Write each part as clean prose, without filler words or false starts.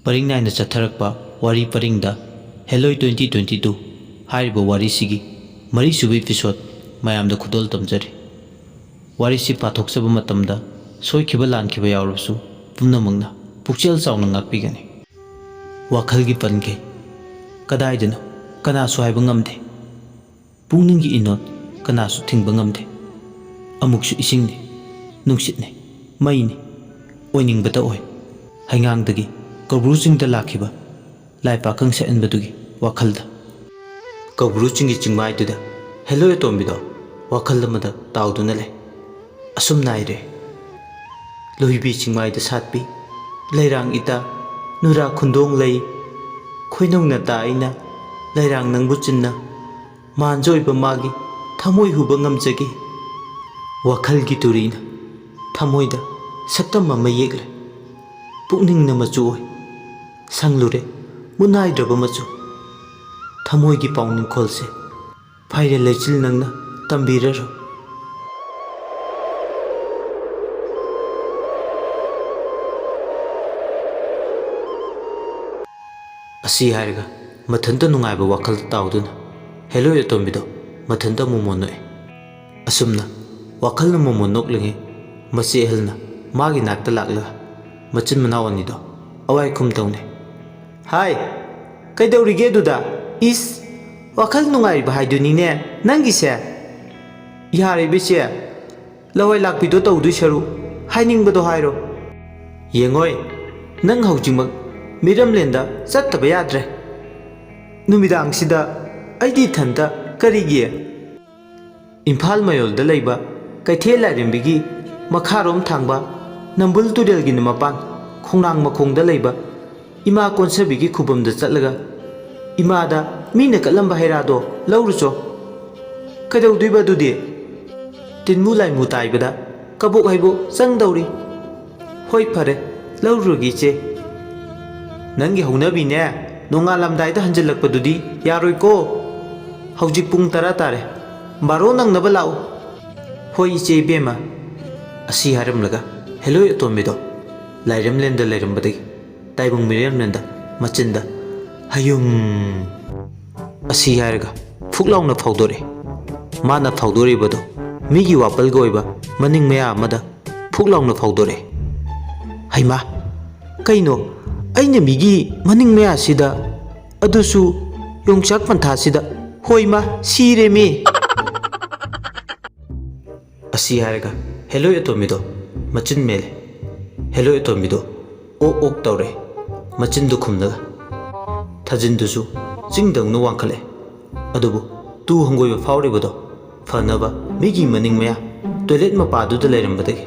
Paring naina chatharakpa wari paringda Helloy 2022 haribo wari sigi mari subi episode mayamda khudol tamjari wari si pathoksaba matamda soikhiba lankhiba yawrabsu pumnamangna pukchel chauna ngakpigani wakhalgi pange kadaidano kanasu haiba ngamde pungningi inot kanasu thingba ngamde amuksu isingni nungsitne maini oiningbata oi haingangdagi Kabruchingda lakhiba lai pakang sa enbadugi wakhalda Kabruchingi chingmaiduda hello etombido wakhallamada tauduna le asum naire lohibi chingmaida satpi lairang ita nura khundong lei khoinongna taina lairang nangbu chinna manjoiba magi thamoi huba ngamjagi wakhalgi turina thamoida saktam ama yegle pukningna machu sanglure munai draba machu thamoi gi pauning kholse phaire lechil nangna tambiraro asi harga mathanta nungaiba wakhal tauduna hello etombido mathanta momonoi asumna wakhalna momonok linge machi helna magi nakta lakla machin manawani do awai khum tawne Hai, kaidawrige duda is wakhal nungai bahai dunine nangi se yare biche lawai lakpido tawdu sharu haining bado hairo yengoi nang haujingmak miram lenda chattaba yadre numidang sida aidi thanta karigi Imphal mayol da leiba kaithel lairimbi makharom thangba nambul tudel gi mapan khongnang makhong da leiba Ima konsabigi khubam da chatlaga ima da mina kalamba hairado lawrucho kadau duiba dudi tinmu lai mu taibada kabuk haibo changdauri hoi phare lawrugi che nangi haunabi ne nongalamdai da hanjilakpa dudi yaroi ko haujik pung tara tare baro nang naba lau hoi che bema asi haram laga hello etombido lairam lenda lairam badai Taibung miriam nanda machinda hayum asi harga phuklauna phaudore mana phaudore bado migi wapal goiba maning maya amada phuklauna phaudore haima kaino aina migi maning maya sida adusu yongchak pantha sida hoima sire me asi harga hello etomido machin mele hello etomido ok tawre machin du khumnaga thajin dusu chingdang nu wangkhale adubu tu hangoi ba phawre bodo phanaba migi maning maya toilet ma padu da leiram badagi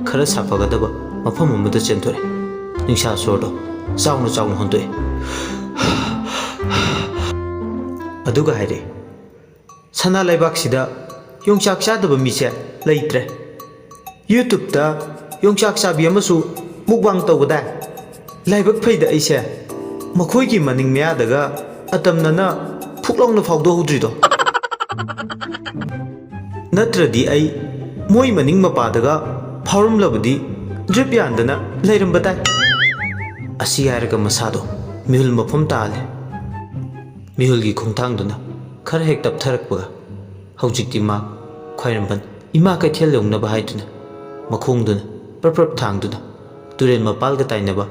khara safaga daba mafam amada chentore ningsha sordo chaunu hondoe aduga haire sana laibak sida yongchak chadaba mise leitre YouTube da yongchak sabi amasu mukbang tawda laibak phaida aise makhoi gi maning mya daga atamnana phuklongna phawdo hudrido natradi ai moi maning mapa daga phawrum labadi drip yandana leiram batai asi yarga masado mihul mafam tale mihul gi khongthang duna khar hek tap tharakpa haujikti ma khairamban ima ka thel longna bahaituna makhong duna prap thang duna Turen mapal ka tainaba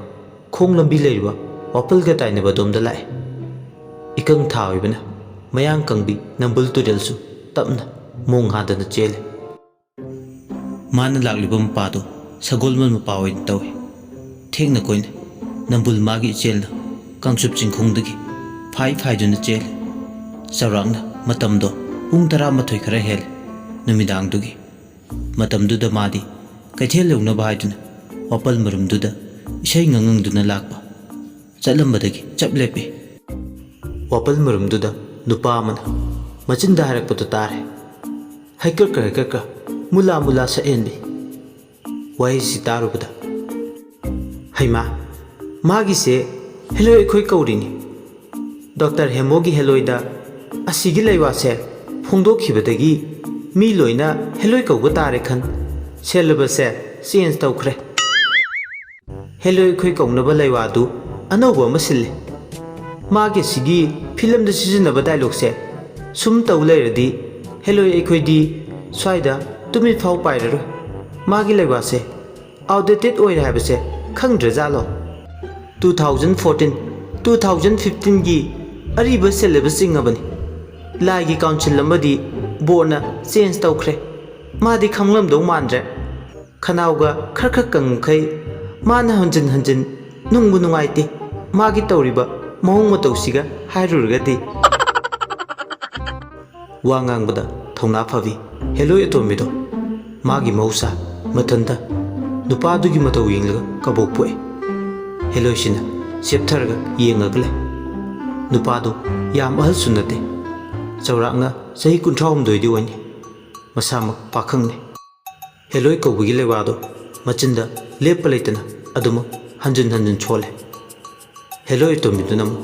khong lambi leiba wapal ka tainaba domda lai ikang thawi bana mayang kangbi nambul tudelsu tapna mong hadana chele mana laklibam pado sagolmal mapawin tawi thengna koina nambul magi chelna kangsup chingkhongdagi phai duna chele sarangna matamdo pung 12 khara hel numidangdugi matamduda madi kaithel longna bahaiduna wapal marumduda isai ngangangduna lakpa chatlambadagi chaplepe wapal marumduda nupa amana machinda harakpatu tare haikar mula sa enbi wai si tarubada haima magi se hello ekhoi kaurini Dr. Hemogi Heloida asigi leiwa se phongdokhibadagi mi loina heloi kauba tare khan selaba se change tawkhre heloi khoi kaunaba leiwa du ꯑꯅꯧꯕ ꯑꯃ ꯁꯤꯜꯂꯦ ꯃꯥꯒꯤ ꯑꯁꯤꯒꯤ ꯐꯤꯂꯝꯗ ꯁꯤꯖꯤꯟꯅꯕ ꯗꯥꯏꯂꯣꯒꯁꯦ ꯁꯨꯝ ꯇꯧ ꯂꯩꯔꯗꯤ ꯍꯦꯂꯣꯏ ꯑꯩꯈꯣꯏꯗꯤ ꯁ꯭ꯋꯥꯏꯗ ꯇꯨꯃꯤꯠ ꯐꯥꯎ ꯄꯥꯏꯔꯔꯣꯏ ꯃꯥꯒꯤ ꯂꯩꯕꯥꯛꯁꯦ ꯑꯥꯎꯠꯗꯦꯇꯦꯠ ꯑꯣꯏꯔꯦ ꯍꯥꯏꯕꯁꯦ ꯈꯪꯗ꯭ꯔꯖꯥꯠꯂꯣ 2014-2015ꯒꯤ ꯑꯔꯤꯕ ꯁꯦꯂꯦꯕꯁ ꯆꯤꯡꯉꯕꯅꯤ ꯂꯥꯏꯒꯤ ꯀꯥꯎꯟꯁꯤꯜ ꯑꯃꯗꯤ ꯕꯣꯔꯗꯅ ꯆꯦꯟꯖ ꯇꯧꯈ꯭ꯔꯦ ꯃꯥꯗꯤ ꯈꯪꯂꯝꯗꯧ ꯃꯥꯟꯗ꯭ꯔꯦ ꯈꯅꯥꯎꯒ ꯈꯔ ꯀꯪꯈꯩ ꯃꯥꯅ ꯍꯟꯖꯤꯟ ꯍꯟꯖꯤꯟ ꯅꯨꯡꯕꯨ ꯅꯨꯡꯉꯥꯏꯇꯦ ꯃꯥꯒꯤ ꯇꯧꯔꯤꯕ ꯃꯑꯣꯡ ꯃꯇꯧꯁꯤꯒ ꯍꯥꯏꯔꯨꯔꯒꯗꯤ ꯋꯥ ꯉꯥꯡꯕꯗ ꯊꯧꯅꯥ ꯐꯕꯤ ꯍꯦꯂꯣꯏ ꯑꯇꯣꯝꯕꯤꯗꯣ ꯃꯥꯒꯤ ꯃꯍꯧꯁꯥ ꯃꯊꯟꯇ ꯅꯨꯄꯥꯗꯨꯒꯤ ꯃꯇꯧ ꯌꯦꯡꯂꯒ ꯀꯕꯣꯛ ꯄꯣꯛꯏ ꯍꯦꯂꯣꯏꯁꯤꯅ ꯁꯦꯞꯊꯔꯒ ꯌꯦꯡꯉꯒ ꯂꯩ ꯅꯨꯄꯥꯗꯨ ꯌꯥꯝ ꯑꯍꯜꯁꯨ ꯅꯠꯇꯦ ꯆꯥꯎꯔꯥꯛꯅ ꯆꯍꯤ 38ꯗꯤ ꯑꯣꯏꯅꯤ ꯃꯁꯥꯃꯛ ꯄꯥꯈꯪꯅꯤ ꯍꯦꯂꯣꯏ ꯀꯧꯕꯒꯤ ꯂꯩꯋꯥꯗꯣ ꯃꯆꯤꯟꯗ ꯂꯦꯞꯄ ꯂꯩꯇꯅ ꯑꯗꯨꯃꯛ ꯍꯟꯖꯤꯟ ꯍꯟꯖꯤꯟ ꯁꯣꯜꯂꯦ ꯍꯦꯂꯣꯏ ꯑꯇꯣꯝꯕꯤꯗꯨꯅ ꯑꯃꯨꯛ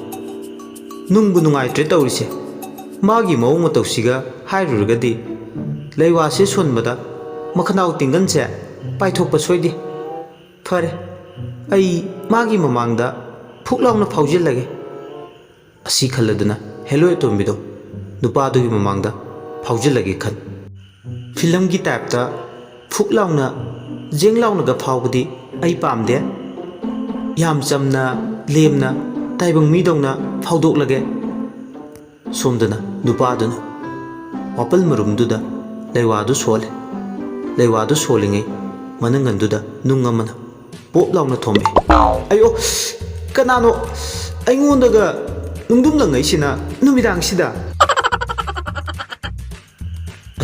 ꯅꯨꯡꯕꯨ ꯅꯨꯡꯉꯥꯏꯇ꯭ꯔꯦ ꯇꯧꯔꯤꯁꯦ ꯃꯥꯒꯤ ꯃꯑꯣꯡ ꯃꯇꯧꯁꯤꯒ ꯍꯥꯏꯔꯨꯔꯒꯗꯤ ꯂꯩꯋꯥꯁꯦ ꯁꯣꯟꯕꯗ ꯃꯈꯅꯥꯎ ꯇꯤꯡꯒꯟꯁꯦ ꯄꯥꯏꯊꯣꯛꯄ ꯁꯣꯏꯗꯦ ꯐꯔꯦ ꯑꯩ ꯃꯥꯒꯤ ꯃꯃꯥꯡꯗ ꯐꯨꯛ ꯂꯥꯎꯅ ꯐꯥꯎꯖꯤꯜꯂꯒꯦ ꯑꯁꯤ ꯈꯜꯂꯗꯨꯅ ꯍꯦꯂꯣꯏ ꯑꯇꯣꯝꯕꯤꯗꯣ ꯅꯨꯄꯥꯗꯨꯒꯤ ꯃꯃꯥꯡꯗ ꯐꯥꯎꯖꯤꯜꯂꯒꯦ ꯈꯟ ꯐꯤꯂꯝꯒꯤ ꯇꯥꯏꯞꯇ ꯐꯨꯛ ꯂꯥꯎꯅ ꯖꯦꯡ ꯂꯥꯎꯅꯒ ꯐꯥꯎꯕꯗꯤ ꯑꯩ ꯄꯥꯝꯗꯦ ꯌꯥꯝ ꯆꯝꯅ ꯂꯦꯝꯅ ꯇꯥꯏꯕꯪ ꯃꯤꯗꯧꯅ ꯐꯥꯎꯗꯣꯛꯂꯒꯦ ꯁꯣꯝꯗꯅ ꯅꯨꯄꯥꯗꯨꯅ ꯋꯥꯄꯜ ꯃꯔꯨꯝꯗꯨꯗ ꯂꯩꯋꯥꯗꯨ ꯁꯣꯜꯂꯦ ꯂꯩꯋꯥꯗꯨ ꯁꯣꯜꯂꯤꯉꯩ ꯃꯅꯪꯒꯟꯗꯨꯗ ꯅꯨꯡ ꯑꯃꯅ ꯄꯣꯞ ꯂꯥꯎꯅ ꯊꯣꯝꯃꯛꯑꯦ ꯑꯌꯣ ꯀꯅꯥꯅꯣ ꯑꯩꯉꯣꯟꯗꯒ ꯅꯨꯡꯗꯨꯝ ꯂꯪꯉꯩꯁꯤꯅ ꯅꯨꯃꯤꯗꯥꯡꯁꯤꯗ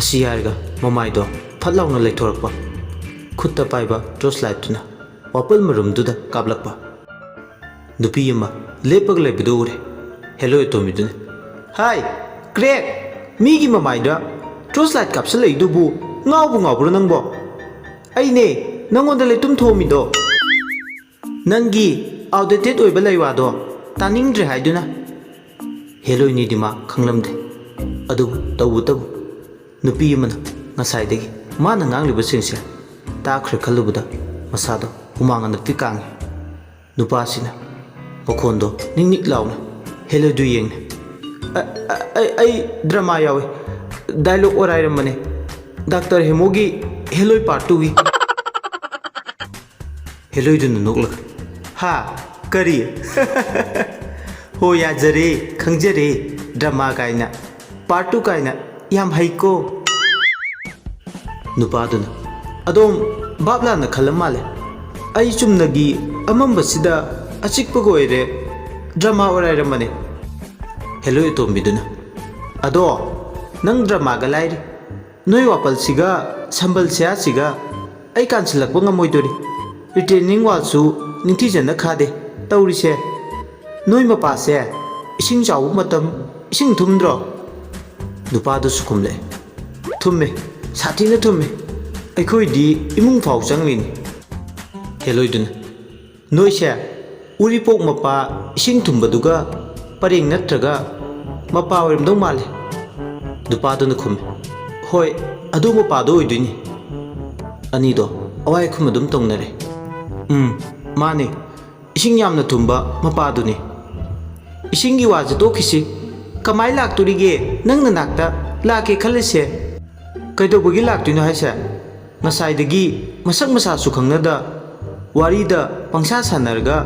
ꯑꯁꯤ ꯍꯥꯏꯔꯒ ꯃꯃꯥꯏꯗꯣ ꯐꯠ ꯂꯥꯎꯅ ꯂꯩꯊꯣꯔꯛꯄ ꯈꯨꯠꯇ ꯄꯥꯏꯕ ꯇꯣꯔꯆ ꯂꯥꯏꯠꯇꯨꯅ ꯋꯥꯄꯜ ꯃꯔꯨꯝꯗꯨꯗ ꯀꯥꯞꯂꯛꯄ ꯅꯨꯄꯤ ꯑꯃ ꯂꯦꯞꯄꯒ ꯂꯩꯕꯗꯨ ꯎꯔꯦ ꯍꯦꯂꯣꯏ ꯑꯇꯣꯝꯕꯤꯗꯨꯅ ꯍꯥꯏ ꯀ꯭ꯔꯦꯛ ꯃꯤꯒꯤ ꯃꯃꯥꯏꯗ ꯇꯣꯔꯆ ꯂꯥꯏꯠ ꯀꯥꯞꯁꯤꯜꯂꯛꯏꯗꯨꯕꯨ ꯉꯥꯎꯕ꯭ꯔꯣ ꯅꯪꯕꯣ ꯑꯩꯅꯦ ꯅꯪꯉꯣꯟꯗ ꯂꯩꯇꯨꯝ ꯊꯣꯝꯃꯤꯗꯣ ꯅꯪꯒꯤ ꯑꯥꯎꯠꯗꯦꯇꯦꯠ ꯑꯣꯏꯕ ꯂꯩꯋꯥꯗꯣ ꯇꯥꯅꯤꯡꯗ꯭ꯔꯦ ꯍꯥꯏꯗꯨꯅ ꯍꯦꯂꯣꯏꯅꯤꯗꯤ ꯃꯥ ꯈꯪꯂꯝꯗꯦ ꯑꯗꯨꯕꯨ ꯇꯧꯕꯇꯕꯨ ꯅꯨꯄꯤ ꯑꯃꯅ ꯉꯁꯥꯏꯗꯒꯤ ꯃꯥꯅ ꯉꯥꯡꯂꯤꯕꯁꯤꯡꯁꯦ ꯇꯥꯈ꯭ꯔꯦ ꯈꯜꯂꯨꯕꯗ ꯃꯁꯥꯗꯣ ꯍꯨꯃꯥꯡ ꯑꯅꯞꯄꯤ ꯀꯥꯡꯉꯤ ꯅꯨꯄꯥꯁꯤꯅ ꯃꯈꯣꯟꯗꯣ ꯅꯤꯛ ꯂꯥꯎꯅ ꯍꯦꯂꯣꯏꯗꯨ ꯌꯦꯡꯅꯦ ꯑꯩ ꯗ꯭ꯔꯃꯥ ꯌꯥꯎꯋꯦ ꯗꯥꯏꯂꯣꯛ ꯑꯣꯔꯥꯏꯔꯝꯕꯅꯦ ꯗꯥꯛꯇꯔ ꯍꯦꯃꯣꯒꯤ ꯍꯦꯂꯣꯏ ꯄꯥꯔꯠ 2ꯒꯤ ꯍꯦꯂꯣꯏꯗꯨꯅ ꯅꯣꯛꯂꯒ ꯍꯥ ꯀꯔꯤ ꯍꯣ ꯌꯥꯖꯔꯦ ꯈꯪꯖꯔꯦ ꯗ꯭ꯔꯃꯥ ꯀꯥꯏꯅ ꯄꯥꯔꯠ 2 ꯀꯥꯏꯅ ꯌꯥꯝ ꯍꯩꯀꯣ ꯅꯨꯄꯥꯗꯨꯅ ꯑꯗꯣꯝ ꯚꯥꯞ ꯂꯥꯟꯅ ꯈꯜꯂ ꯃꯥꯜꯂꯦ ꯑꯩ ꯆꯨꯝꯅꯒꯤ ꯑꯃꯝꯕꯁꯤꯗ ꯑꯆꯤꯛꯄꯒ ꯑꯣꯏꯔꯦ ꯗ꯭ꯔꯃꯥ ꯑꯣꯏꯔꯥꯏꯔꯝꯕꯅꯦ ꯍꯦꯂꯣꯏ ꯑꯇꯣꯝꯕꯤꯗꯨꯅ ꯑꯗꯣ ꯅꯪ ꯗ꯭ꯔꯃꯥꯒ ꯂꯥꯏꯔꯤ ꯅꯣꯏ ꯋꯥꯄꯜꯁꯤꯒ ꯁꯝꯕꯜ ꯁꯦꯌꯥꯁꯤꯒ ꯑꯩ ꯀꯥꯟꯁꯤꯜꯂꯛꯄ ꯉꯝꯃꯣꯏꯗꯣꯔꯤ ꯔꯤꯇꯦꯅꯤꯡ ꯋꯥꯜꯁꯨ ꯅꯤꯡꯊꯤꯖꯅ ꯈꯥꯗꯦ ꯇꯧꯔꯤꯁꯦ ꯅꯣꯏ ꯃꯄꯥꯁꯦ ꯏꯁꯤꯡ ꯆꯥꯎꯕ ꯃꯇꯝ ꯏꯁꯤꯡ ꯊꯨꯝꯗ꯭ꯔꯣ ꯅꯨꯄꯥꯗꯨꯁꯨ ꯈꯨꯝꯂꯛꯑꯦ ꯊꯨꯝꯃꯦ ꯁꯥꯊꯤꯅ ꯊꯨꯝꯃꯦ ꯑꯩꯈꯣꯏꯗꯤ ꯏꯃꯨꯡ ꯐꯥꯎ ꯆꯪꯂꯤꯅꯤ ꯍꯦꯂꯣꯏꯗꯨꯅ ꯅꯣꯏꯁꯦ ꯎꯔꯤꯄꯣꯛ ꯃꯄꯥ ꯏꯁꯤꯡ ꯊꯨꯝꯕꯗꯨꯒ ꯄꯔꯦꯡ ꯅꯠꯇ꯭ꯔꯒ ꯃꯄꯥ ꯑꯣꯏꯔꯝꯗꯧ ꯃꯥꯜꯂꯦ ꯅꯨꯄꯥꯗꯨꯅ ꯈꯨꯝꯃꯦ ꯍꯣꯏ ꯑꯗꯨ ꯃꯄꯥꯗꯣ ꯑꯣꯏꯗꯣꯏꯅꯤ ꯑꯅꯤꯗꯣ ꯑꯋꯥꯏ ꯈꯨꯝ ꯑꯗꯨꯝ ꯇꯧꯅꯔꯦ ꯃꯥꯅꯦ ꯏꯁꯤꯡ ꯌꯥꯝꯅ ꯊꯨꯝꯕ ꯃꯄꯥꯗꯨꯅꯤ ꯏꯁꯤꯡꯒꯤ ꯋꯥꯁꯦ ꯇꯣꯛꯈꯤꯁꯤ ꯀꯃꯥꯏꯅ ꯂꯥꯛꯇꯣꯔꯤꯒꯦ ꯅꯪ ꯅꯅꯥꯛꯇ ꯂꯥꯛꯀꯦ ꯈꯜꯂꯤꯁꯦ ꯀꯩꯗꯧꯕꯒꯤ ꯂꯥꯛꯇꯣꯏꯅꯣ ꯍꯥꯏꯁꯦ ꯉꯁꯥꯏꯗꯒꯤ ꯃꯁꯛ ꯃꯁꯥꯁꯨ ꯈꯪꯅꯗ ꯋꯥꯔꯤꯗ ꯄꯪꯁꯥ ꯁꯥꯟꯅꯔꯒ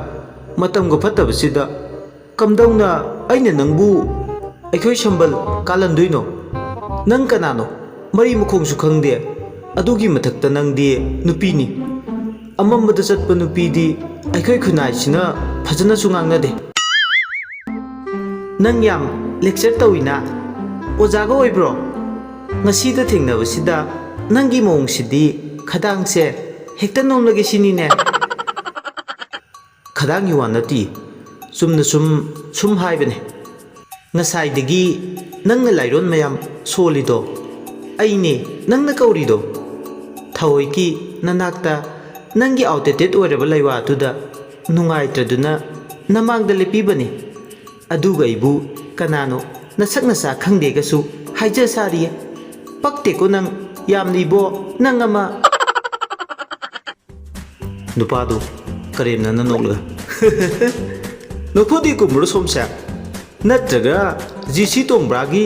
ꯃꯇꯝꯒ ꯐꯠꯇꯕꯁꯤꯗ ꯀꯝꯗꯧꯅ ꯑꯩꯅ ꯅꯪꯕꯨ ꯑꯩꯈꯣꯏ ꯁꯝꯕꯜ ꯀꯥꯜꯍꯟꯗꯣꯏꯅꯣ ꯅꯪ ꯀꯅꯥꯅꯣ ꯃꯔꯤ ꯃꯈꯣꯡꯁꯨ ꯈꯪꯗꯦ ꯑꯗꯨꯒꯤ ꯃꯊꯛꯇ ꯅꯪꯗꯤ ꯅꯨꯄꯤꯅꯤ ꯑꯃꯝꯕꯗ ꯆꯠꯄ ꯅꯨꯄꯤꯗꯤ ꯑꯩꯈꯣꯏ ꯈꯨꯟꯅꯥꯏꯁꯤꯅ ꯐꯖꯅꯁꯨ ꯉꯥꯡꯅꯗꯦ ꯅꯪ ꯌꯥꯝ ꯂꯦꯛꯆꯔ ꯇꯧꯏꯅ ꯑꯣꯖꯥꯒ ꯑꯣꯏꯕ꯭ꯔꯣ ꯉꯁꯤꯗ ꯊꯦꯡꯅꯕꯁꯤꯗ ꯅꯪꯒꯤ ꯃꯑꯣꯡꯁꯤꯗꯤ ꯈꯗꯥꯡꯁꯦ ꯍꯦꯛꯇ ꯅꯣꯝꯂꯒꯦ ꯁꯤꯅꯤꯅꯦ ꯈꯗꯥꯡꯒꯤ ꯋꯥ ꯅꯠꯇꯦ ꯆꯨꯝꯅ ꯁꯨꯝ ꯍꯥꯏꯕꯅꯦ ꯉꯁꯥꯏꯗꯒꯤ ꯅꯪꯅ ꯂꯥꯏꯔꯣꯟ ꯃꯌꯥꯝ ꯁꯣꯜꯂꯤꯗꯣ ꯑꯩꯅꯦ ꯅꯪꯅ ꯀꯧꯔꯤꯗꯣ ꯊꯑꯣꯏꯀꯤ ꯅꯅꯥꯛꯇ ꯅꯪꯒꯤ ꯑꯥꯎꯠꯗꯦꯇꯦꯠ ꯑꯣꯏꯔꯕ ꯂꯩꯋꯥꯗꯨꯗ ꯅꯨꯡꯉꯥꯏꯇ꯭ꯔꯗꯨꯅ ꯅꯃꯥꯡꯗ ꯂꯦꯞꯄꯤꯕꯅꯤ ꯑꯗꯨꯒ ꯑꯩꯕꯨ ꯀꯅꯥꯅꯣ ꯅꯁꯛ ꯅꯁꯥ ꯈꯪꯗꯦꯒꯁꯨ ꯍꯥꯏꯖ ꯁꯥꯔꯤꯌꯦ ꯄꯛꯇꯦꯀꯣ ꯅꯪ ꯌꯥꯝꯅ ꯏꯕꯣ ꯅꯪ ꯑꯃ ꯅꯨꯄꯥꯗꯨ ꯀꯔꯦꯝꯅꯅ ꯅꯣꯛꯂꯒ ꯅꯣꯛꯐꯗꯤ ꯀꯨꯝꯕ꯭ꯔꯣ ꯁꯣꯝꯁꯦ ꯅꯠꯇ꯭ꯔꯒ ꯖꯤꯁꯤ ꯇꯣꯡꯕ꯭ꯔꯥꯒꯤ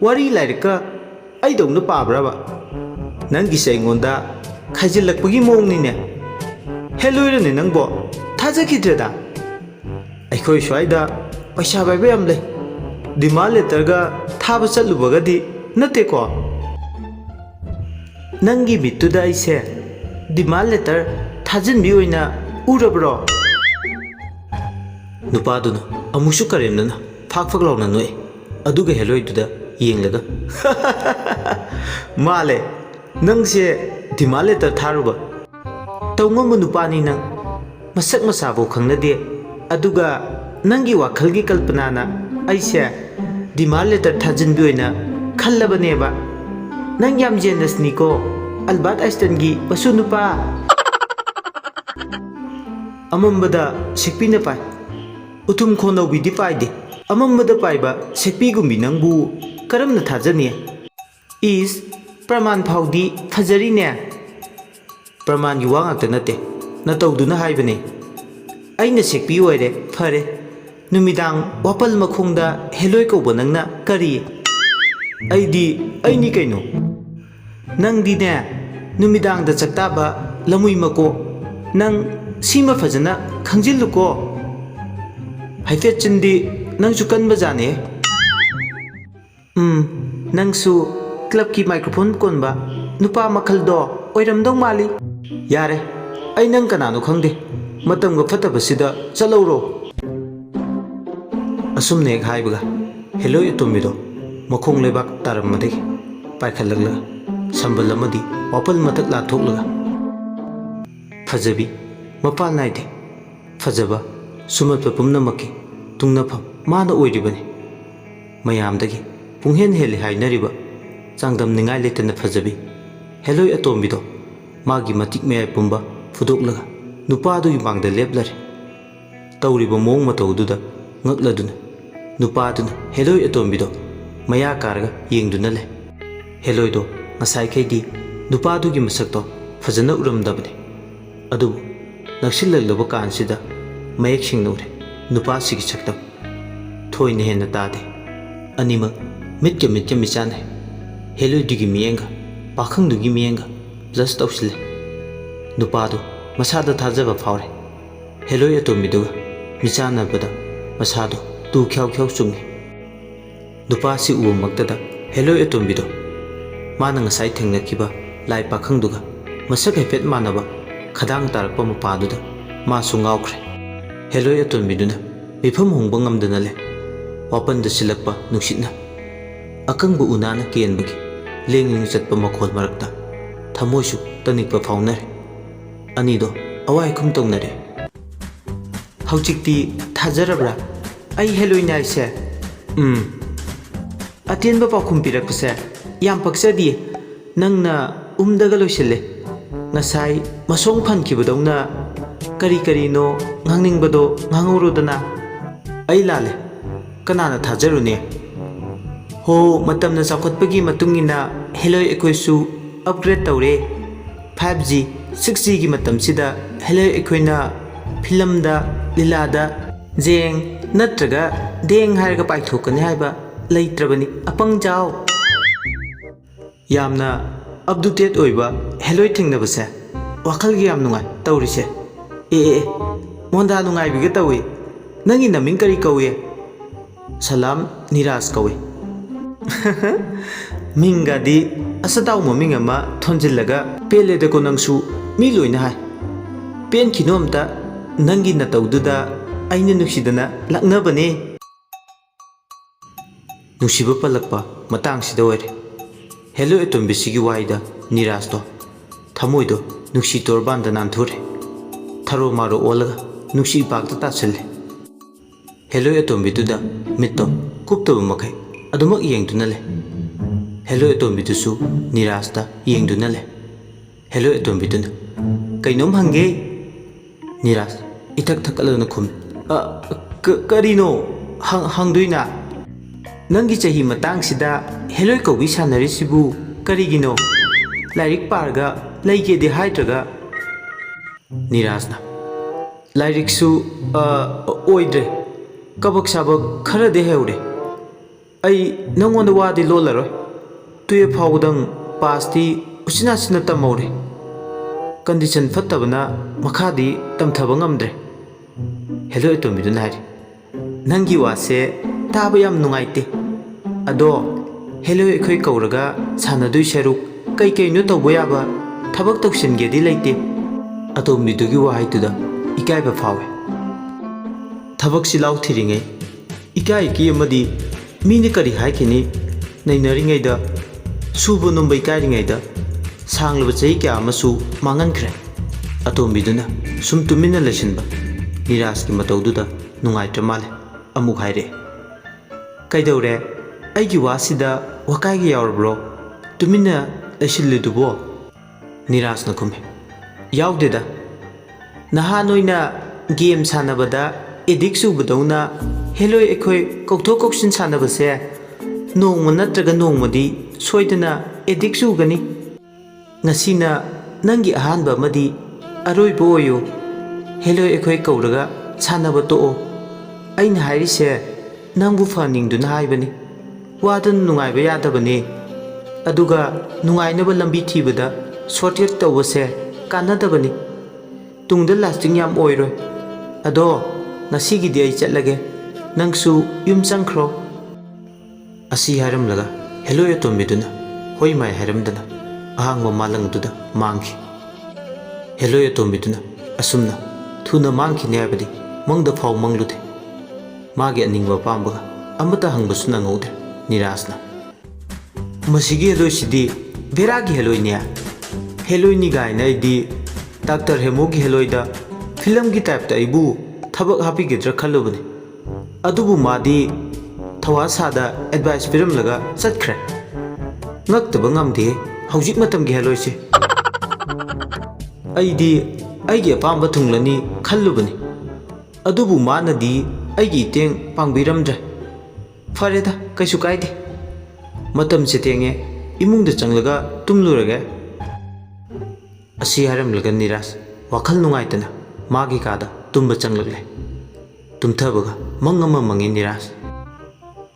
ꯋꯥꯔꯤ ꯂꯥꯏꯔꯤꯛꯀ ꯑꯩꯗꯧꯅ ꯄꯥꯕ꯭ꯔꯕ ꯅꯪꯒꯤꯁꯦ ꯑꯩꯉꯣꯟꯗ ꯈꯥꯏꯖꯤꯜꯂꯛꯄꯒꯤ ꯃꯑꯣꯡꯅꯤꯅꯦ ꯍꯦꯜꯂꯣꯏꯔꯅꯦ ꯅꯪꯕꯣ ꯊꯥꯖꯈꯤꯗ꯭ꯔꯦꯗ ꯑꯩꯈꯣꯏ ꯁ꯭ꯋꯥꯏꯗ ꯄꯩꯁꯥ ꯄꯥꯏꯕ ꯌꯥꯝ ꯂꯩ ꯗꯤꯃꯥꯟ ꯂꯦꯇꯔꯒ ꯊꯥꯕ ꯆꯠꯂꯨꯕꯒꯗꯤ ꯅꯠꯇꯦꯀꯣ ꯅꯪꯒꯤ ꯃꯤꯠꯇꯨꯗ ꯑꯩꯁꯦ ꯗꯤꯃꯥꯟ ꯂꯦꯇꯔ ꯊꯥꯖꯤꯟꯕꯤ ꯑꯣꯏꯅ ꯎꯔꯕ꯭ꯔꯣ ꯅꯨꯄꯥꯗꯨꯅ ꯑꯃꯨꯛꯁꯨ ꯀꯔꯦꯝꯅꯅ ꯐꯥꯛ ꯐꯥꯛ ꯂꯥꯎꯅ ꯅꯣꯛꯏ ꯑꯗꯨꯒ ꯍꯦꯂꯣꯏꯗꯨꯗ ꯌꯦꯡꯂꯒ ꯃꯥꯜꯂꯦ ꯅꯪꯁꯦ ꯗꯤꯃꯥꯟ ꯂꯦꯇꯔ ꯊꯥꯔꯨꯕ ꯇꯧꯉꯝꯕ ꯅꯨꯄꯥꯅꯤ ꯅꯪ ꯃꯁꯛ ꯃꯁꯥꯐꯥꯎ ꯈꯪꯅꯗꯦ ꯑꯗꯨꯒ ꯅꯪꯒꯤ ꯋꯥꯈꯜꯒꯤ ꯀꯜꯄꯅꯥꯅ ꯑꯩꯁꯦ ꯗꯤꯃꯥꯟ ꯂꯦꯇꯔ ꯊꯥꯖꯤꯟꯕꯤ ꯑꯣꯏꯅ ꯈꯜꯂꯕꯅꯦꯕ ꯅꯪ ꯌꯥꯝ ꯖꯦꯅꯁꯅꯤꯀꯣ ꯑꯜꯕꯥꯔꯠ ꯑꯥꯏꯟꯁꯇꯥꯏꯟꯒꯤ ꯃꯁꯨ ꯅꯨꯄꯥ ꯑꯃꯝꯕꯗ ꯁꯦꯛꯄꯤꯅ ꯄꯥꯏ ꯎꯊꯨꯝ ꯈꯣꯟꯅꯧꯕꯤꯗꯤ ꯄꯥꯏꯗꯦ ꯑꯃꯝꯕꯗ ꯄꯥꯏꯕ ꯁꯦꯛꯄꯤꯒꯨꯝꯕꯤ ꯅꯪꯕꯨ ꯀꯔꯝꯅ ꯊꯥꯖꯅꯤ ꯏꯁ ꯄ꯭ꯔꯃꯥꯟ ꯐꯥꯎꯗꯤ ꯐꯖꯔꯤꯅꯦ ꯄ꯭ꯔꯃꯥꯟꯒꯤ ꯋꯥ ꯉꯥꯛꯇ ꯅꯠꯇꯦ ꯅꯇꯧꯗꯨꯅ ꯍꯥꯏꯕꯅꯦ ꯑꯩꯅ ꯁꯦꯛꯄꯤ ꯑꯣꯏꯔꯦ ꯐꯔꯦ ꯅꯨꯃꯤꯗꯥꯡ ꯋꯥꯄꯜ ꯃꯈꯣꯡꯗ ꯍꯦꯂꯣꯏ ꯀꯧꯕ ꯅꯪꯅ ꯀꯔꯤ ꯑꯩꯅꯤ ꯀꯩꯅꯣ ꯅꯪꯗꯤꯅꯦ ꯅꯨꯃꯤꯗꯥꯡꯗ ꯆꯥꯛꯇꯥꯕ ꯂꯃꯨꯏ ꯃꯀꯣꯛ ꯅꯪ ꯁꯤꯃ ꯐꯖꯅ ꯈꯪꯖꯤꯜꯂꯨꯀꯣ ꯍꯥꯏꯐꯦꯠ ꯆꯤꯟꯗꯤ ꯅꯪꯁꯨ ꯀꯟꯕꯖꯥꯠꯅꯦ ꯅꯪꯁꯨ ꯀ꯭ꯂꯕꯀꯤ ꯃꯥꯏꯀ꯭ꯔꯣꯐꯣꯟ ꯀꯣꯟꯕ ꯅꯨꯄꯥ ꯃꯈꯜꯗꯣ ꯑꯣꯏꯔꯝꯗꯧ ꯃꯥꯜꯂꯤ ꯌꯥꯔꯦ ꯑꯩ ꯅꯪ ꯀꯅꯥꯅꯣ ꯈꯪꯗꯦ ꯃꯇꯝꯒ ꯐꯠꯇꯕꯁꯤꯗ ꯆꯠꯂꯧꯔꯣ ꯑꯁꯨꯝꯅ ꯍꯦꯛ ꯍꯥꯏꯕꯒ ꯍꯦꯂꯣꯏ ꯑꯇꯣꯝꯕꯤꯗꯣ ꯃꯈꯣꯡ ꯂꯩꯕꯥꯛ ꯇꯥꯔꯝꯕꯗꯒꯤ ꯄꯥꯏꯈꯠꯂꯛꯂꯒ ꯁꯝꯕꯜ ꯑꯃꯗꯤ ꯋꯥꯄꯜ ꯃꯊꯛ ꯂꯥꯟꯊꯣꯛꯂꯒ ꯐꯖꯕꯤ ꯃꯄꯥꯜ ꯅꯥꯏꯗꯦ ꯐꯖꯕ ꯁꯨꯃꯠꯄ ꯄꯨꯝꯅꯃꯛꯀꯤ ꯇꯨꯡꯅꯐꯝ ꯃꯥꯅ ꯑꯣꯏꯔꯤꯕꯅꯤ ꯃꯌꯥꯝꯗꯒꯤ ꯄꯨꯡꯍꯦꯟ ꯍꯦꯜꯂꯤ ꯍꯥꯏꯅꯔꯤꯕ ꯆꯥꯡꯗꯝꯅꯤꯡꯉꯥꯏ ꯂꯩꯇꯅ ꯐꯖꯕꯤ ꯍꯦꯂꯣꯏ ꯑꯇꯣꯝꯕꯤꯗꯣ ꯃꯥꯒꯤ ꯃꯇꯤꯛ ꯃꯌꯥꯏ ꯄꯨꯝꯕ ꯐꯨꯗꯣꯛꯂꯒ ꯅꯨꯄꯥꯗꯨꯒꯤ ꯃꯥꯡꯗ ꯂꯦꯞꯂꯔꯦ ꯇꯧꯔꯤꯕ ꯃꯑꯣꯡ ꯃꯇꯧꯗꯨꯗ ꯉꯛꯂꯗꯨꯅ ꯅꯨꯄꯥꯗꯨꯅ ꯍꯦꯂꯣꯏ ꯑꯇꯣꯝꯕꯤꯗꯣ ꯃꯌꯥ ꯀꯥꯔꯒ ꯌꯦꯡꯗꯨꯅ ꯂꯩ ꯍꯦꯂꯣꯏꯗꯣ ꯉꯁꯥꯏꯈꯩꯗꯤ ꯅꯨꯄꯥꯗꯨꯒꯤ ꯃꯁꯛꯇꯣ ꯐꯖꯅ ꯎꯔꯝꯗꯕꯅꯤ ꯑꯗꯨꯕꯨ ꯅꯛꯁꯤꯜꯂꯛꯂꯕ ꯀꯥꯟꯁꯤꯗ ꯃꯌꯦꯛ ꯁꯦꯡꯅ ꯎꯔꯦ ꯅꯨꯄꯥꯁꯤꯒꯤ ꯁꯛꯇꯝ ꯊꯣꯏꯅ ꯍꯦꯟꯅ ꯇꯥꯗꯦ ꯑꯅꯤꯃꯛ ꯃꯤꯠꯀ ꯃꯤꯆꯥꯟꯅꯩ ꯍꯦꯂꯣꯏꯗꯨꯒꯤ ꯃꯤꯠꯌꯦꯡꯒ ꯄꯥꯈꯪꯗꯨꯒꯤ ꯃꯤꯠꯌꯦꯡꯒ ꯄ꯭ꯂꯁ ꯇꯧꯁꯤꯜꯂꯦ ꯅꯨꯄꯥꯗꯨ ꯃꯁꯥꯗ ꯊꯥꯖꯕ ꯐꯥꯎꯔꯦ ꯍꯦꯂꯣꯏ ꯑꯇꯣꯝꯕꯤꯗꯨꯒ ꯃꯤꯆꯥꯟꯅꯕꯗ ꯃꯁꯥꯗꯣ ꯇꯨ ꯈ꯭ꯌꯥꯎ ꯈ꯭ꯌꯥꯎ ꯆꯨꯡꯉꯤ ꯅꯨꯄꯥꯁꯤ ꯎꯕꯃꯛꯇꯗ ꯍꯦꯂꯣꯏ ꯑꯇꯣꯝꯕꯤꯗꯣ ꯃꯥꯅ ꯉꯁꯥꯏ ꯊꯦꯡꯅꯈꯤꯕ ꯂꯥꯏ ꯄꯥꯈꯪꯗꯨꯒ ꯃꯁꯛ ꯍꯥꯏꯐꯦꯠ ꯃꯥꯟꯅꯕ ꯈꯗꯥꯡ ꯇꯥꯔꯛꯄ ꯃꯄꯥꯗꯨꯗ ꯃꯥꯁꯨ ꯉꯥꯎꯈ꯭ꯔꯦ ꯍꯦꯂꯣꯏ ꯑꯇꯣꯝꯕꯤꯗꯨꯅ ꯃꯤꯐꯝ ꯍꯣꯡꯕ ꯉꯝꯗꯅ ꯂꯩ ꯋꯥꯄꯟꯗ ꯁꯤꯜꯂꯛꯄ ꯅꯨꯡꯁꯤꯠꯅ ꯑꯀꯪꯕ ꯎꯅꯥꯅ ꯀꯦꯟꯕꯒꯤ ꯂꯦꯡ ꯆꯠꯄ ꯃꯈꯣꯜ ꯃꯔꯛꯇ ꯊꯃꯣꯏꯁꯨ ꯇꯅꯤꯛꯄ ꯐꯥꯎꯅꯔꯦ ꯑꯅꯤꯗꯣ ꯑꯋꯥꯏꯈꯨꯝ ꯇꯧꯅꯔꯦ ꯍꯧꯖꯤꯛꯇꯤ ꯊꯥꯖꯔꯕ꯭ꯔꯥ ꯑꯩ ꯍꯦꯂꯣꯏꯅ ꯍꯥꯏꯁꯦ ꯑꯇꯦꯟꯕ ꯄꯥꯎꯈꯨꯝ ꯄꯤꯔꯛꯄꯁꯦ ꯌꯥꯝ ꯄꯛꯆꯗꯤꯌꯦ ꯅꯪꯅ ꯎꯝꯗꯒ ꯂꯣꯏꯁꯤꯜꯂꯦ ꯉꯁꯥꯏ ꯃꯁꯣꯡ ꯐꯟꯈꯤꯕꯗꯧꯅ ꯀꯔꯤ ꯀꯔꯤꯅꯣ ꯉꯥꯡꯅꯤꯡꯕꯗꯣ ꯉꯥꯡꯍꯧꯔꯣꯗꯅ ꯑꯩ ꯂꯥꯜꯂꯦ ꯀꯅꯥꯅ ꯊꯥꯖꯔꯨꯅꯤ ꯍꯣ ꯃꯇꯝꯅ ꯆꯥꯎꯈꯠꯄꯒꯤ ꯃꯇꯨꯡꯏꯟꯅ ꯍꯦꯂꯣꯏ ꯑꯩꯈꯣꯏꯁꯨ ꯑꯞꯒ꯭ꯔꯦꯗ ꯇꯧꯔꯦ 5G 6Gꯒꯤ ꯃꯇꯝꯁꯤꯗ ꯍꯦꯂꯣꯏ ꯑꯩꯈꯣꯏꯅ ꯐꯤꯂꯝꯗ ꯂꯤꯂꯥꯗ ꯖꯦꯡ ꯅꯠꯇ꯭ꯔꯒ ꯗꯦꯡ ꯍꯥꯏꯔꯒ ꯄꯥꯏꯊꯣꯛꯀꯅꯤ ꯍꯥꯏꯕ ꯂꯩꯇ꯭ꯔꯕꯅꯤ ꯑꯄꯪꯖꯥꯎ ꯌꯥꯝꯅ ꯑꯞꯗꯨꯇꯦꯠ ꯑꯣꯏꯕ ꯍꯦꯂꯣꯏ ꯊꯦꯡꯅꯕꯁꯦ ꯋꯥꯈꯜꯒꯤ ꯌꯥꯝ ꯅꯨꯡꯉꯥꯏ ꯇꯧꯔꯤꯁꯦ ꯃꯣꯟꯗꯥ ꯅꯨꯡꯉꯥꯏꯕꯤꯒ ꯇꯧꯏ ꯅꯪꯒꯤ ꯅꯃꯤꯡ ꯀꯔꯤ ꯀꯧꯏ ꯁꯂꯥꯝ ꯅꯤꯔꯥꯖ ꯀꯧꯏ ꯃꯤꯡꯒꯗꯤ ꯑꯁꯇꯥꯎ ꯃꯃꯤꯡ ꯑꯃ ꯊꯣꯟꯖꯤꯜꯂꯒ ꯄꯦꯜꯂꯦꯗꯀꯣ ꯅꯪꯁꯨ ꯃꯤ ꯂꯣꯏꯅ ꯍꯥꯏ ꯄꯦꯟꯈꯤꯅꯣ ꯑꯝꯇ ꯅꯪꯒꯤ ꯅꯇꯧꯗꯨꯗ ꯑꯩꯅ ꯅꯨꯡꯁꯤꯗꯅ ꯂꯛꯅꯕꯅꯦ ꯅꯨꯡꯁꯤꯕ ꯄꯜꯂꯛꯄ ꯃꯇꯥꯡꯁꯤꯗ ꯑꯣꯏꯔꯦ ꯍꯦꯂꯣꯏ ꯑꯇꯣꯝꯕꯤꯁꯤꯒꯤ ꯋꯥꯍꯩꯗ ꯅꯤꯔꯥꯖꯇꯣ ꯊꯃꯣꯏꯗꯣ ꯅꯨꯡꯁꯤ ꯇꯣꯔꯕꯥꯟꯗ ꯅꯥꯟꯊꯨꯔꯦ ꯊꯔꯣ ꯃꯥꯔꯣ ꯑꯣꯜꯂꯒ ꯅꯨꯡꯁꯤ ꯏꯄꯥꯛꯇ ꯇꯥꯁꯤꯜꯂꯦ ꯍꯦꯂꯣꯏ ꯑꯇꯣꯝꯕꯤꯗꯨꯗ ꯃꯤꯠꯇꯣ ꯀꯨꯞꯇꯕ ꯃꯈꯩ ꯑꯗꯨꯃꯛ ꯌꯦꯡꯗꯨꯅ ꯂꯩ ꯍꯦꯂꯣꯏ ꯑꯇꯣꯝꯕꯤꯗꯨꯁꯨ ꯅꯤꯔꯥꯖꯇ ꯌꯦꯡꯗꯨꯅ ꯂꯩ ꯍꯦꯂꯣꯏ ꯑꯇꯣꯝꯕꯤꯗꯨꯅ ꯀꯩꯅꯣꯝ ꯍꯪꯒꯦ ꯅꯤꯔꯥꯖ ꯏꯊꯛ ꯊꯛꯀꯠꯂꯒ ꯈꯨꯝꯃꯤ ꯀꯔꯤꯅꯣ ꯍꯪꯗꯣꯏꯅ ꯅꯪꯒꯤ ꯆꯍꯤ ꯃꯇꯥꯡꯁꯤꯗ ꯍꯦꯂꯣꯏ ꯀꯧꯕꯤ ꯁꯥꯟꯅꯔꯤꯁꯤꯕꯨ ꯀꯔꯤꯒꯤꯅꯣ ꯂꯥꯏꯔꯤꯛ ꯄꯥꯔꯒ ꯂꯩꯒꯦꯗꯤ ꯍꯥꯏꯗ꯭ꯔꯒ ꯅꯤꯔꯥꯖꯅ ꯂꯥꯏꯔꯤꯛꯁꯨ ꯑꯣꯏꯗ꯭ꯔꯦ kabak sabak khara de heure ai nangonda wadi lolaroi tuye phawdang pasti usina sina tamore condition fattabana makhadi tamthaba ngamdre hello itomidu nari nangi wase taba yam nungaite ado hello ekhoi kauraga sanadui sharuk kai kai no tawba yaba thabak toksin ge di leite atomidugi wahaituda ikai ba phawe thabak si lau thiringe ikai ki amadi mini kari haikini nainari da subu numbai kairingai da sanglaba chai kya amasu mangan khre atombiduna sum tumina lesinba niras ki mataududa nungai tramale amuk haire kaidore aigi wasida wakai gi yawrbro tumina lesillidubo niras na kume yawdeda naha noina game sanabada edik subadona hello ekhoi kokthok koksin sanabase nongma natraga nongmadi soidana edik sugani ngasina nangi ahanba madi aroibo oyo hello ekhoi kauraga sanaba to aina hairise nangbu faningduna haibani wadan nungaiba yadabani aduga nungainaba lambi thibada shortcut tawbase kanadabani tungda lasting yam oiroi ado nasigidi ai chatlage nangsu yum changkhro asi haramlaga hello atombiduna hoi mai haramdana ahangba malangduda mangki hello atombiduna asumna thuna mangki ne abadi mangda phaw manglute magi aningba pambaga amata hangbasu nangaude nirasna masigi hello sidi beragi hello nia hello ni gaina idi doctor hemogi hello da film gi type ta ibu thabak hapi gidra khalubani adubu madi thawasada advice piram laga satkhre ngakta ngamde haujik matam gi hello se aidi aigi apamba thunglani khallubani adubu manadi aigi teng pangbiramdre fareda kaisu kaide matam se tenge imungda changlaga tumluraga asi haram laga niras wakhal nungaitana magi kada tumba changlagle tumthabaga mangama mangi niras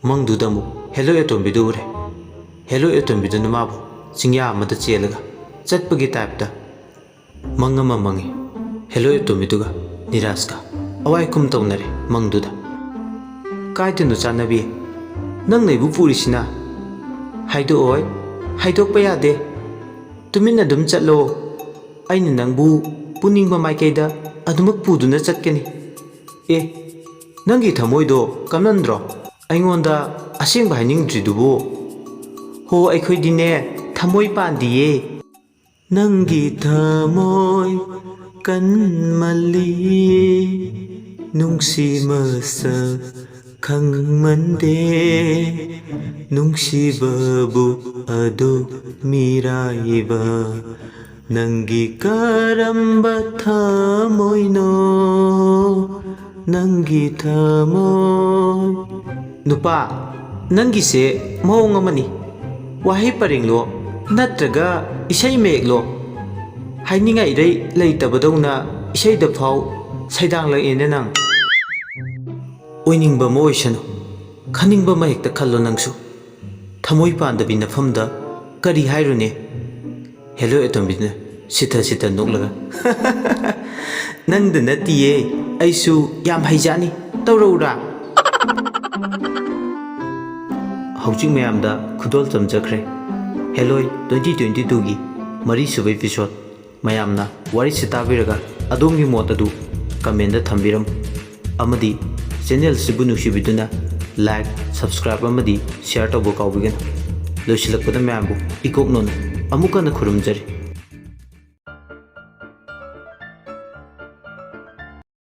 mangdudamu hello atombidure hello atombiduna mabu chingya amada chelaga chatpagi type mangama mangi hello atomiduga niraska awai kum tawnare mangduda kaitinu chanabi nang naibu purisina haido oi haidokpa yade tumina dum chatlo aina nangbu puningba maikaida adumak puduna chatkani e nangi thamoido kamnandro aingonda asengba hainingdridubo ho aikhoidine thamoi pandiye nangi thamoi kanmali nungsi masa khangmande nungsi babu adu miraiba nangi karamba thamoino nangi thamoi nupa nangi se mawng amani wahi paringlo natraga isai meklo hainingai rei leitabadona isai da phau saidang la ene nang oiningba moisano khaningba mahekta khallo nangsu thamoi pandabi nafamda kari hairune hello atombidna sita sita noklaga nangda natiye aisu yam haijani tawraura haujik mayamda khudol chamjakre hello 2022 gi mari suba episode mayamna wari sitabiraga adongi motadu comment da thambiram amadi channel sibu nusibiduna like subscribe amadi share to bo kawbigan losilakpada mayambu ikoknon amukana khurumjari